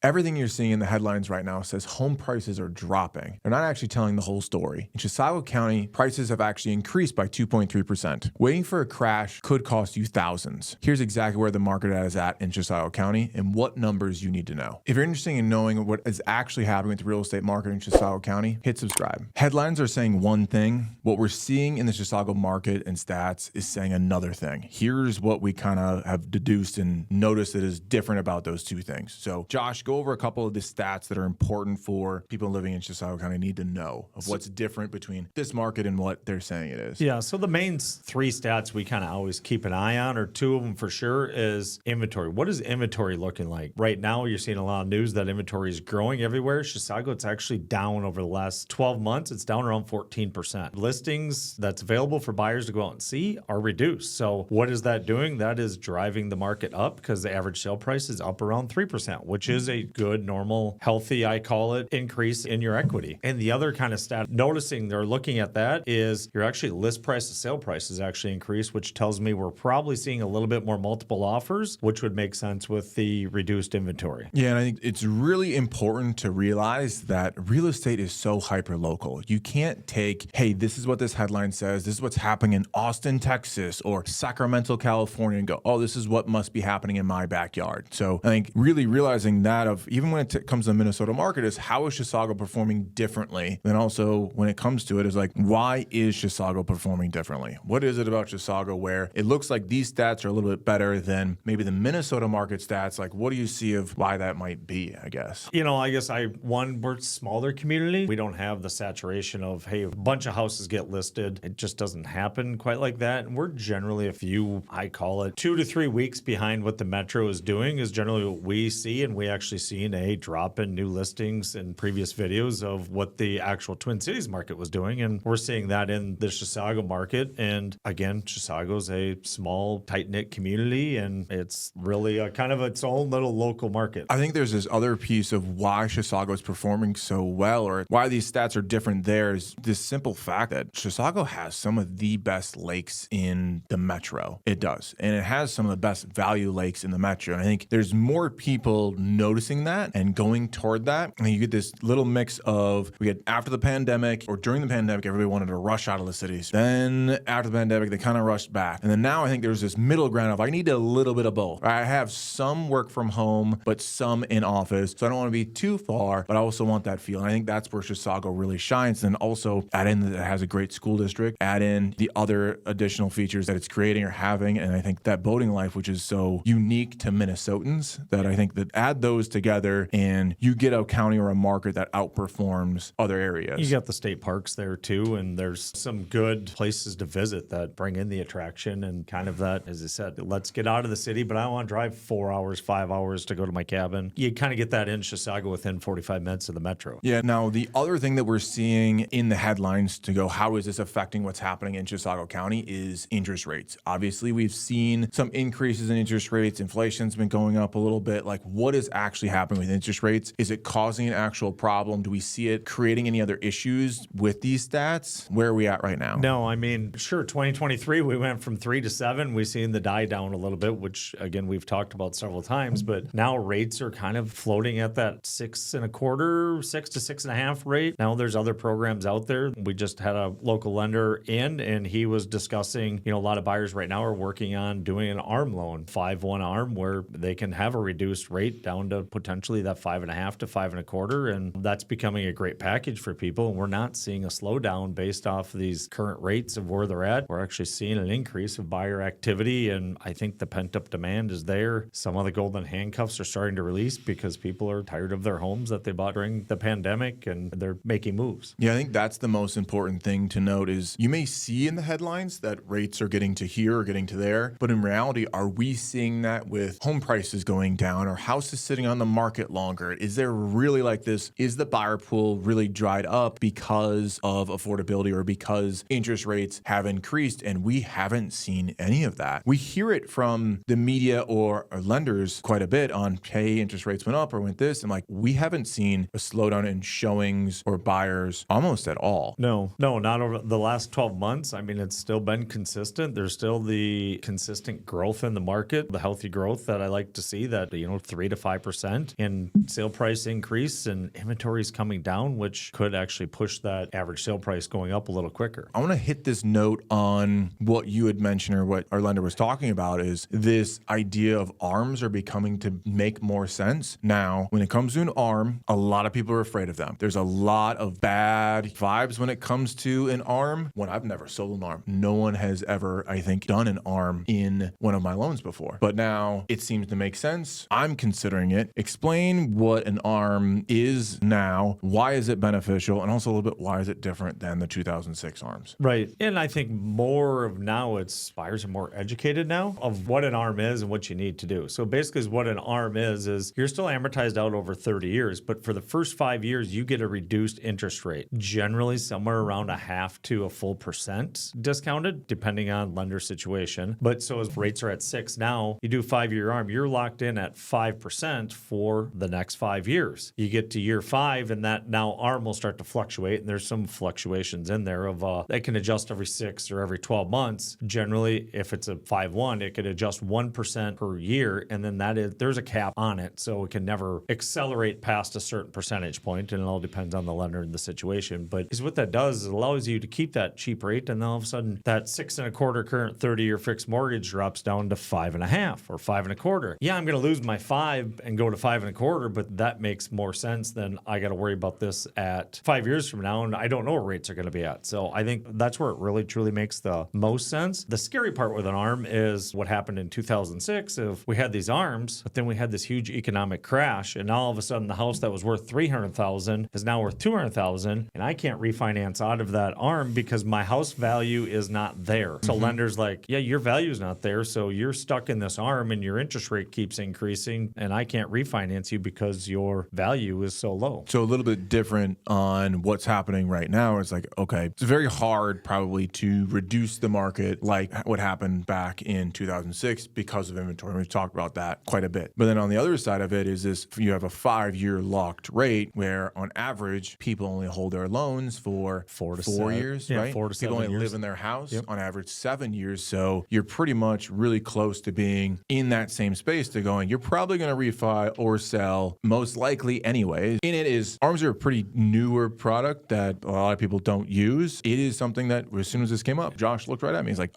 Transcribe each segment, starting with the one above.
everything you're seeing in the headlines right now says home prices are dropping. They're not actually telling the whole story. In Chisago County, prices have actually increased by 2.3%. Waiting for a crash could cost you thousands. Here's exactly where the market is at in Chisago County and what numbers you need to know. If you're interested in knowing what is actually happening with the real estate market in Chisago County, hit subscribe. Headlines are saying one thing. What we're seeing in the Chisago market and stats is saying another thing. Here's what we kind of have deduced and noticed that is different about those two things. So Josh, go over a couple of the stats that are important for people living in Chisago County need to know of what's different between this market and what they're saying it is. Yeah, so the main three stats we kind of always keep an eye on, or two of them for sure, is inventory. What is inventory looking like? Right now, you're seeing a lot of news that inventory is growing everywhere. Chisago, it's actually down over the last 12 months. It's down around 14%. Listings that's available for buyers to go out and see are reduced. So what is that doing? That is driving the market up because the average sale price is up around 3%, which is a good, normal, healthy, I call it, increase in your equity. And the other kind of stat, noticing they're looking at that, is your actually list price to sale price has actually increased, which tells me we're probably seeing a little bit more multiple offers, which would make sense with the reduced inventory. Yeah, and I think it's really important to realize that real estate is so hyper local. You can't take, hey, this is what this headline says, this is what's happening in Austin, Texas, or Sacramento, California, and go, oh, this is what must be happening in my backyard. So I think really realizing that of even when it comes to the Minnesota market is how is Chisago performing differently? Then also when it comes to it is like, why is Chisago performing differently? What is it about Chisago where it looks like these stats are a little bit better than maybe the Minnesota market stats? Like, what do you see of why that might be, I guess? You know, I guess we're a smaller community. We don't have the saturation of, hey, a bunch of houses get listed. It just doesn't happen quite like that. And we're generally a few, I call it 2 to 3 weeks behind what the metro is doing is generally what we see. And we actually seen a drop in new listings in previous videos of what the actual Twin Cities market was doing. And we're seeing that in the Chisago market. And again, Chisago's a small, tight-knit community, and it's really a kind of its own little local market. I think there's this other piece of why Chisago is performing so well, or why these stats are different there, is this simple fact that Chisago has some of the best lakes in the metro. It does. And it has some of the best value lakes in the metro. And I think there's more people noticing that and going toward that. And you get this little mix of, we get after the pandemic or during the pandemic, everybody wanted to rush out of the cities. Then after the pandemic, they kind of rushed back. And then now I think there's this middle ground of I need a little bit of both. I have some work from home, but some in office. So I don't want to be too far, but I also want that feel. And I think that's where Chisago really shines. And also add in that it has a great school district, add in the other additional features that it's creating or having. And I think that boating life, which is so unique to Minnesotans, that I think that add those together and you get a county or a market that outperforms other areas. You got the state parks there too, and there's some good places to visit that bring in the attraction and kind of that, as I said, let's get out of the city, but I don't want to drive 4 hours, 5 hours to go to my cabin. You kind of get that in Chisago within 45 minutes of the metro. Yeah. Now, the other thing that we're seeing in the headlines to go, how is this affecting what's happening in Chisago County, is interest rates. Obviously, we've seen some increases in interest rates. Inflation's been going up a little bit. Like, what is actually happening with interest rates? Is it causing an actual problem? Do we see it creating any other issues with these stats? Where are we at right now? No, I mean, sure, 2023, we went from 3 to 7. We've seen the die down a little bit, which, again, we've talked about several times, but now rates are kind of floating at that 6.25, 6 to 6.5 rate. Now there's other programs out there. We just had a local lender in, and he was discussing, a lot of buyers right now are working on doing an ARM loan, 5-1 ARM, where they can have a reduced rate down to potentially that 5.5 to 5.25. And that's becoming a great package for people. And we're not seeing a slowdown based off of these current rates of where they're at. We're actually seeing an increase of buyer activity. And I think the pent-up demand is there. Some of the golden handcuffs are starting to release because people are tired of their homes that they bought during the pandemic, and they're making moves. Yeah, I think that's the most important thing to note is you may see in the headlines that rates are getting to here or getting to there, but in reality, are we seeing that with home prices going down or houses sitting on the market longer? Is there really like this, is the buyer pool really dried up because of affordability or because interest rates have increased? And we haven't seen any of that. We hear it from the media or lenders quite a bit on, hey, interest rates went up or went this. And like, we haven't seen a slowdown in showings or buyers almost at all. No, not over the last 12 months. I mean, it's still been consistent. There's still the consistent growth in the market, the healthy growth that I like to see, that, 3 to 5%. 5% and sale price increase and inventories coming down, which could actually push that average sale price going up a little quicker. I want to hit this note on what you had mentioned or what our lender was talking about is this idea of ARMs are becoming to make more sense. Now, when it comes to an ARM, a lot of people are afraid of them. There's a lot of bad vibes when it comes to an ARM. When I've never sold an ARM, no one has ever, I think, done an ARM in one of my loans before. But now it seems to make sense. I'm considering it. Explain what an ARM is now. Why is it beneficial? And also a little bit, why is it different than the 2006 ARMs? Right. And I think more of now buyers are more educated now of what an ARM is and what you need to do. So basically what an ARM is you're still amortized out over 30 years, but for the first 5 years, you get a reduced interest rate, generally somewhere around 0.5% to a full percent discounted, depending on lender situation. But so as rates are at 6 now, you do a 5-year ARM, you're locked in at 5% for the next 5 years. You get to year 5 and that now ARM will start to fluctuate. And there's some fluctuations in there of they can adjust every 6 or every 12 months. Generally, if it's a 5/1, it could adjust 1% per year. And then there's a cap on it. So it can never accelerate past a certain percentage point, and it all depends on the lender and the situation. But what that does is it allows you to keep that cheap rate, and then all of a sudden that 6.25% current 30-year fixed mortgage drops down to 5.5% or 5.25%. Yeah, I'm going to lose my 5 and go to 5.25%, but that makes more sense than I got to worry about this at 5 years from now, and I don't know where rates are going to be at. So I think that's where it really truly makes the most sense. The scary part with an ARM is what happened in 2006. If we had these ARMs, but then we had this huge economic crash, and all of a sudden the house that was worth $300,000 is now worth $200,000, and I can't refinance out of that ARM because my house value is not there. So lender's like, yeah, your value is not there, so you're stuck in this ARM, and your interest rate keeps increasing, and I can't refinance you because your value is so low. So a little bit different on what's happening right now. It's like, okay, it's very hard probably to reduce the market like what happened back in 2006 because of inventory. We've talked about that quite a bit. But then on the other side of it is this, you have a 5-year locked rate where on average, people only hold their loans for 4 years, yeah, right? 4 to 7 People only years. live in their house on average 7 years. So you're pretty much really close to being in that same space to going, you're probably going to refi or sell most likely anyways. In it is, ARMs are a pretty newer product that a lot of people don't use. It is something that as soon as this came up, Josh looked right at me. He's like,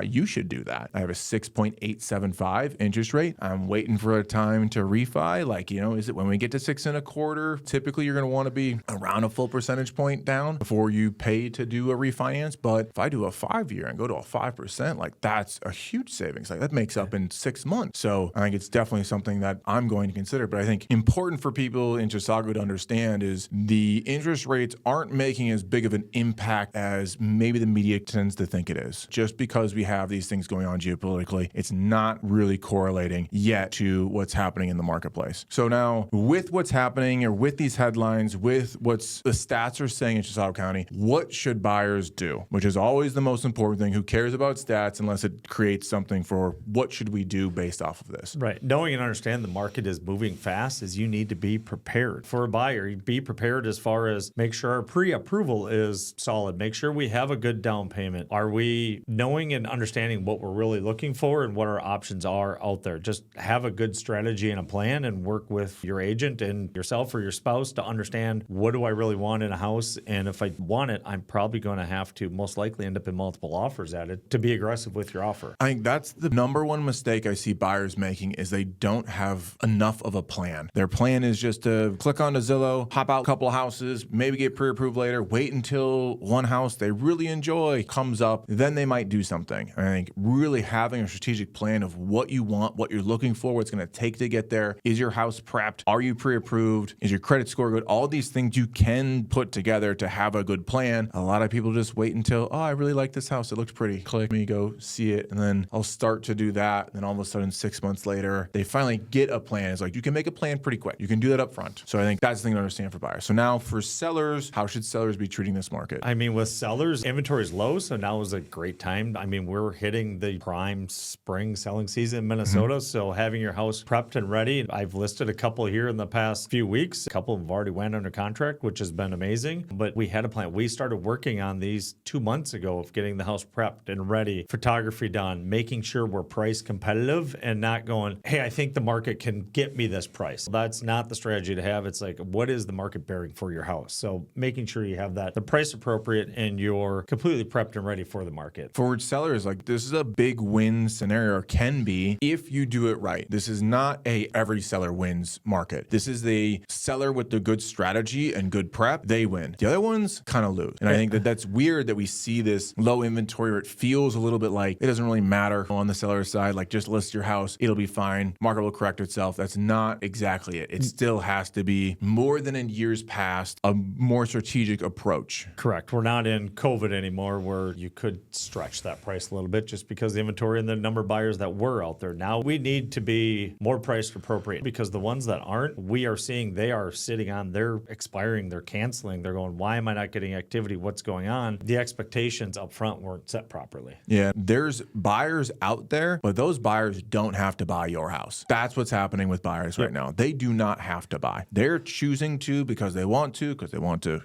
you should do that. I have a 6.875 interest rate. I'm waiting for a time to refi. Like, is it when we get to 6.25? Typically, you're going to want to be around a full percentage point down before you pay to do a refinance. But if I do a 5-year and go to a 5%, like that's a huge savings. Like that makes up in 6 months. So I think it's definitely something that I'm going to consider. But I think important for people in Chisago to understand is the interest rates aren't making as big of an impact as maybe the media tends to think it is. Just because we have these things going on geopolitically, it's not really correlating yet to what's happening in the marketplace. So now with what's happening or with these headlines, with what's the stats are saying in Chisago County, what should buyers do? Which is always the most important thing. Who cares about stats unless it creates something for what should we do based off of this? Right. Knowing and understand the market is moving fast is you need to be prepared. For a buyer, be prepared as far as make sure our pre-approval is solid. Make sure we have a good down payment. Are we knowing and understanding what we're really looking for and what our options are out there? Just have a good strategy and a plan and work with your agent and yourself or your spouse to understand what do I really want in a house. And if I want it, I'm probably going to have to most likely end up in multiple offers at it to be aggressive with your offer. I think that's the number one mistake I see buyers making is they don't have enough of a plan. Their plan is just to click onto Zillow, hop out a couple of houses, maybe get pre-approved later, wait until one house they really enjoy comes up, then they might do something. And I think really having a strategic plan of what you want, what you're looking for, what it's going to take to get there. Is your house prepped? Are you pre-approved? Is your credit score good? All these things you can put together to have a good plan. A lot of people just wait until, I really like this house. It looks pretty. Click me, go see it. And then I'll start to do that. And then all of a sudden, 6 months later, they finally get a plan. It's like, you can make a plan pretty quick. You can do that up front. So I think that's the thing to understand for buyers. So now for sellers, how should sellers be treating this market? I mean, with sellers, inventory is low. So now is a great time. I mean, we're hitting the prime spring selling season in Minnesota. So having your house prepped and ready. I've listed a couple here in the past few weeks. A couple have already went under contract, which has been amazing. But we had a plan. We started working on these 2 months ago of getting the house prepped and ready, photography done, making sure we're price competitive and not going, hey, I think the market can get me this price. That's not the strategy to have. It's like, what is the market bearing for your house? So making sure you have that, the price appropriate, and you're completely prepped and ready for the market. For sellers, like this is a big win scenario, or can be, if you do it right. This is not a every seller wins market. This is the seller with the good strategy and good prep, they win. The other ones kind of lose. And I think that that's weird that we see this low inventory, or it feels a little bit like it doesn't really matter on the seller's side. Like, just list your house, it'll be fine. Market will correct itself. That's not exactly it. It still has to be more than in years past, a more strategic approach. Correct. We're not in COVID anymore where you could stretch that price a little bit just because the inventory and the number of buyers that were out there. Now we need to be more priced appropriate, because the ones that aren't, we are seeing they are sitting on, they're expiring, they're canceling, they're going, why am I not getting activity? What's going on? The expectations up front weren't set properly. Yeah, there's buyers out there, but those buyers don't have to buy your house. That's what's happening with buyers right now. They do not have to buy. They're choosing to because they want to,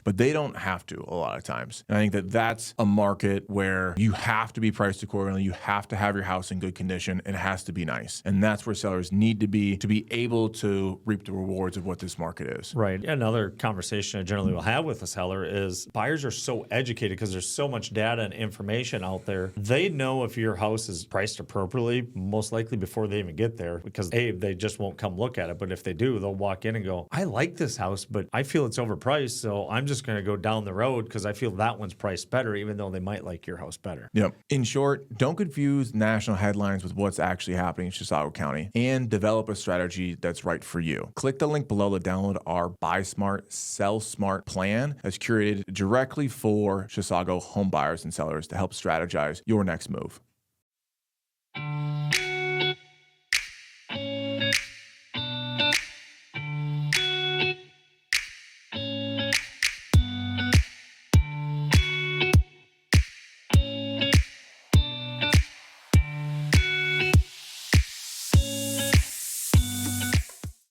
but they don't have to a lot of times. And I think that that's a market where you have to be priced accordingly. You have to have your house in good condition, and it has to be nice. And that's where sellers need to be able to reap the rewards of what this market is. Right. Another conversation I generally will have with a seller is buyers are so educated because there's so much data and information out there. They know if your house is priced appropriately, most likely before they even get there, because A, they just won't come look at it. But if they do, they'll walk in and go, I like this house, but I feel it's overpriced. So I'm just going to go down the road because I feel that one's priced better, even though they might like your house better. Yep. In short, don't confuse national headlines with what's actually happening in Chisago County, and develop a strategy that's right for you. Click the link below to download our Buy Smart, Sell Smart plan that's curated directly for Chisago home buyers and sellers to help strategize your next move.